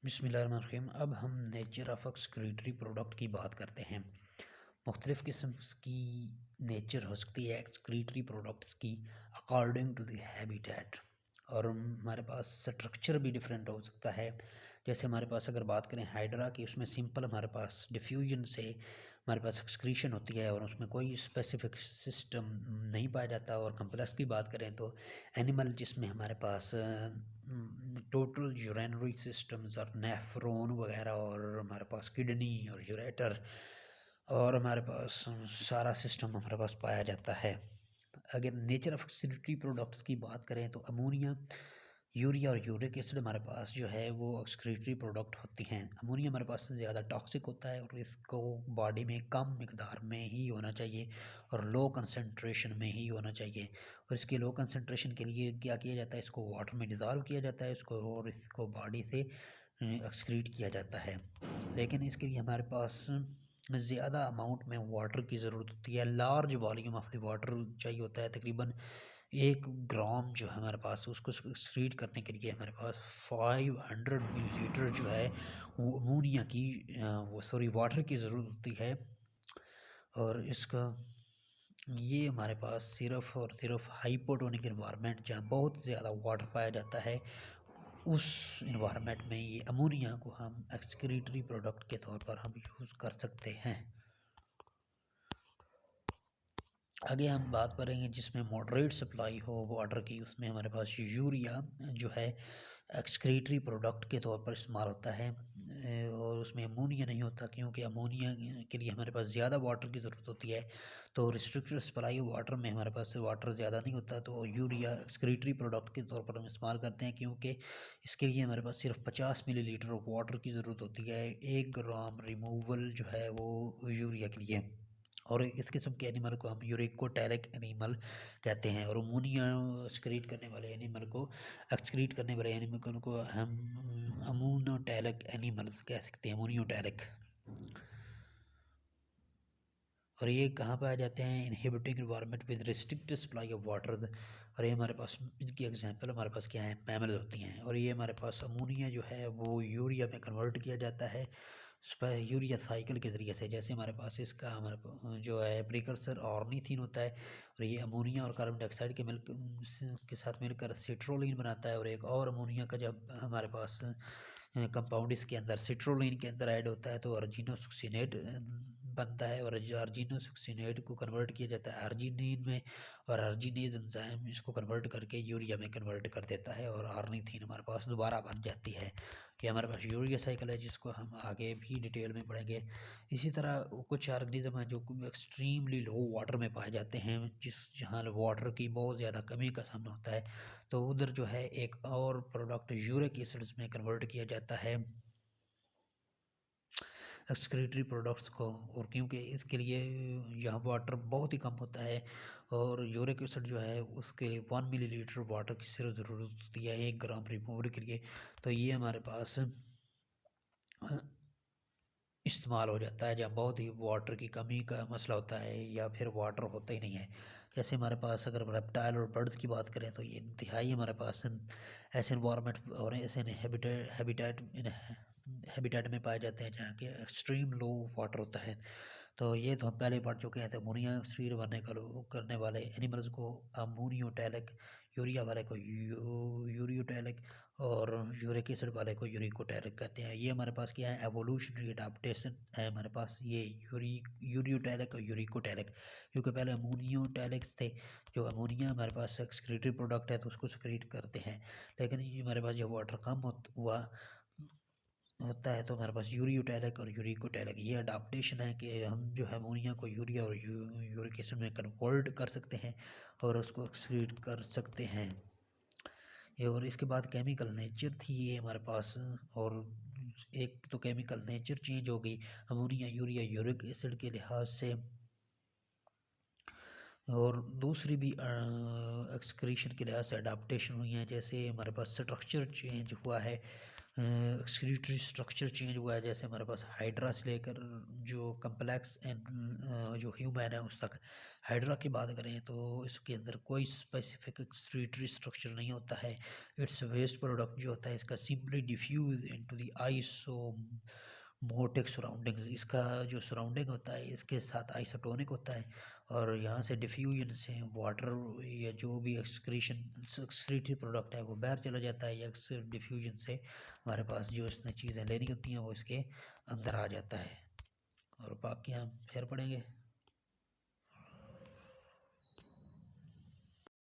बिस्मिल्लाहिर्रहमानिर्रहीम। अब हम नेचर ऑफ एक्सक्रीटरी प्रोडक्ट की बात करते हैं। मुख्तलिफ़ किस्म की नेचर हो सकती है एक्सक्रीटरी प्रोडक्ट्स की अकॉर्डिंग टू द हैबिटेट, और हमारे पास स्ट्रक्चर भी डिफरेंट हो सकता है। जैसे हमारे पास अगर बात करें हाइड्रा की, उसमें सिंपल हमारे पास डिफ्यूजन से हमारे पास एक्सक्रीशन होती है और उसमें कोई स्पेसिफिक सिस्टम नहीं पाया जाता। और कम्प्लेक्स की बात करें तो एनिमल जिसमें हमारे पास टोटल यूरिनरी सिस्टम्स और नेफ्रॉन वगैरह, और हमारे पास किडनी और यूरेटर, और हमारे पास सारा सिस्टम हमारे पास पाया जाता है। अगर नेचर ऑफ एक्सक्रीटरी प्रोडक्ट्स की बात करें तो अमोनिया, यूरिया और यूरिक एसिड हमारे पास जो है वो एक्सक्रीटरी प्रोडक्ट होती हैं। अमोनिया हमारे पास ज़्यादा टॉक्सिक होता है और इसको बॉडी में कम मिकदार में ही होना चाहिए और लो कंसंट्रेशन में ही होना चाहिए। और इसके लो कंसंट्रेशन के लिए क्या किया जाता है, इसको वाटर में डिज़ोल्व किया जाता है इसको, और इसको बॉडी से एक्सक्रीट किया जाता है। लेकिन इसके लिए हमारे पास ज़्यादा अमाउंट में वाटर की ज़रूरत होती है। Large volume of the water चाहिए होता है। तकरीबन 1 ग्राम जो है हमारे पास, उसको एक्सक्रीट करने के लिए हमारे पास 500 मिलीलीटर जो है वो अमोनिया की वाटर की ज़रूरत होती है। और इसका ये हमारे पास सिर्फ़ और सिर्फ हाइपोटोनिक इन्वायरमेंट, जहाँ बहुत ज़्यादा वाटर पाया जाता है, उस इन्वायरमेंट में ये अमोनिया को हम एक्सक्रीटरी प्रोडक्ट के तौर पर हम यूज़ कर सकते हैं। आगे हम बात करेंगे जिसमें मॉडरेट सप्लाई हो वाटर की, उसमें हमारे पास यूरिया जो है एक्सक्रीटरी प्रोडक्ट के तौर पर इस्तेमाल होता है। और उसमें अमोनिया नहीं होता, क्योंकि अमोनिया के लिए हमारे पास ज़्यादा वाटर की ज़रूरत होती है। तो रिस्ट्रिक्टेड सप्लाई वाटर में हमारे पास वाटर ज़्यादा नहीं होता, तो यूरिया एक्सक्रीटरी प्रोडक्ट के तौर पर हम इस्तेमाल करते हैं, क्योंकि इसके लिए हमारे पास सिर्फ 50 मिलीलीटर वाटर की ज़रूरत होती है 1 ग्राम रिमूवल जो है वो यूरिया के लिए। और इस किस्म के एनिमल को हम यूरिकोटैलिक एनिमल कहते हैं। और अमोनिया एक्सक्रीट करने वाले एनिमल को हम अमोनोटैलिक एनिमल्स कह सकते हैं, अमोनियोटैलिक। और ये कहाँ पाए जाते हैं, inhibiting environment with restricted supply of water. और ये हमारे पास इनकी एग्जांपल हमारे पास क्या है, मैमल्स होती हैं। और ये हमारे पास अमोनिया जो है वो यूरिया में कन्वर्ट किया जाता है यूरिया साइकिल के ज़रिए से। जैसे हमारे पास इसका जो है प्रिकर्सर ऑर्निथीन होता है, और ये अमोनिया और कार्बन डाइऑक्साइड के साथ मिलकर सिट्रोलिन बनाता है। और एक और अमोनिया का जब हमारे पास कंपाउंड इसके अंदर सिट्रोलिन के अंदर ऐड होता है तो अर्जिनोसुक्सिनेट बनता है, और अर्जिनोसुक्सिनेट को कन्वर्ट किया जाता है अर्जिनिन में, और अर्जिनेज एंजाइम इसको कन्वर्ट करके यूरिया में कन्वर्ट कर देता है और ऑर्निथीन हमारे पास दोबारा बन जाती है। ये हमारे पास यूरिया साइकिल है, जिसको हम आगे भी डिटेल में पढ़ेंगे। इसी तरह कुछ ऑर्गेनिज्म हैं जो एक्सट्रीमली लो वाटर में पाए जाते हैं, जहाँ वाटर की बहुत ज़्यादा कमी का सामना होता है, तो उधर जो है एक और प्रोडक्ट यूरिक एसिड्स में कन्वर्ट किया जाता है एक्सक्रीटरी प्रोडक्ट्स को। और क्योंकि इसके लिए यहाँ वाटर बहुत ही कम होता है, और यूरिक एसिड जो है उसके लिए 1 मिलीलीटर वाटर की सिर्फ ज़रूरत होती है 1 ग्राम रिमूवल के लिए। तो ये हमारे पास इस्तेमाल हो जाता है जहाँ बहुत ही वाटर की कमी का मसला होता है या फिर वाटर होता ही नहीं है। जैसे हमारे पास अगर रेप्टाइल और बर्ड्स की बात करें तो ये इंतहाई हमारे पास ऐसे इन्वायरमेंट और ऐसे हैबिटेट में पाए जाते हैं जहाँ के एक्सट्रीम लो वाटर होता है। तो ये तो हम पहले पढ़ चुके हैं। तो अमोनिया एक्सक्रीट करने वाले एनिमल्स को अमोनियोटैलिक, यूरिया वाले को यूरियोटैलिक, और यूरिक एसिड वाले को यूरिकोटैलिक कहते हैं। ये हमारे पास क्या है, एवोल्यूशनरी अडेप्टेशन है हमारे पास, ये यूरियोटैलिक और यूरिकोटैलिक। क्योंकि पहले अमोनियोटैलिक्स थे, जो अमोनिया हमारे पास एक्सक्रीटरी प्रोडक्ट है तो उसको सक्रीट करते हैं। लेकिन ये हमारे पास जब वाटर कम हुआ होता है तो हमारे पास यूरियोटैलिक और यूरिकोटैलिक, ये अडाप्टेशन है कि हम जो है अमोनिया को यूरिया और यूरिक एसिड में कन्वर्ट कर सकते हैं और उसको एक्सक्रीट कर सकते हैं। ये और इसके बाद केमिकल नेचर थी ये हमारे पास। और एक तो केमिकल नेचर चेंज हो गई अमोनिया, यूरिया, यूरिक एसिड के लिहाज से, और दूसरी भी एक्सक्रीशन के लिहाज से अडाप्टेशन हुई है। जैसे हमारे पास स्ट्रक्चर चेंज हुआ है एक्सक्रीटरी स्ट्रक्चर चेंज हुआ है, जैसे हमारे पास हाइड्रा से लेकर जो कम्प्लेक्स एंड जो ह्यूमन है उस तक। हाइड्रा की बात करें तो इसके अंदर कोई स्पेसिफिक एक्सक्रीटरी स्ट्रक्चर नहीं होता है। इट्स वेस्ट प्रोडक्ट जो होता है इसका simply diffuse into the isosmotic surroundings. इसका जो सराउंडिंग होता है इसके साथ आइसोटोनिक होता है, और यहाँ से डिफ्यूजन से वाटर या जो भी एक्सक्रीटरी प्रोडक्ट है वो बाहर चला जाता है, या डिफ्यूजन से हमारे पास जो इसने चीज़ें लेनी होती हैं वो इसके अंदर आ जाता है। और बाकी हम फिर पढ़ेंगे।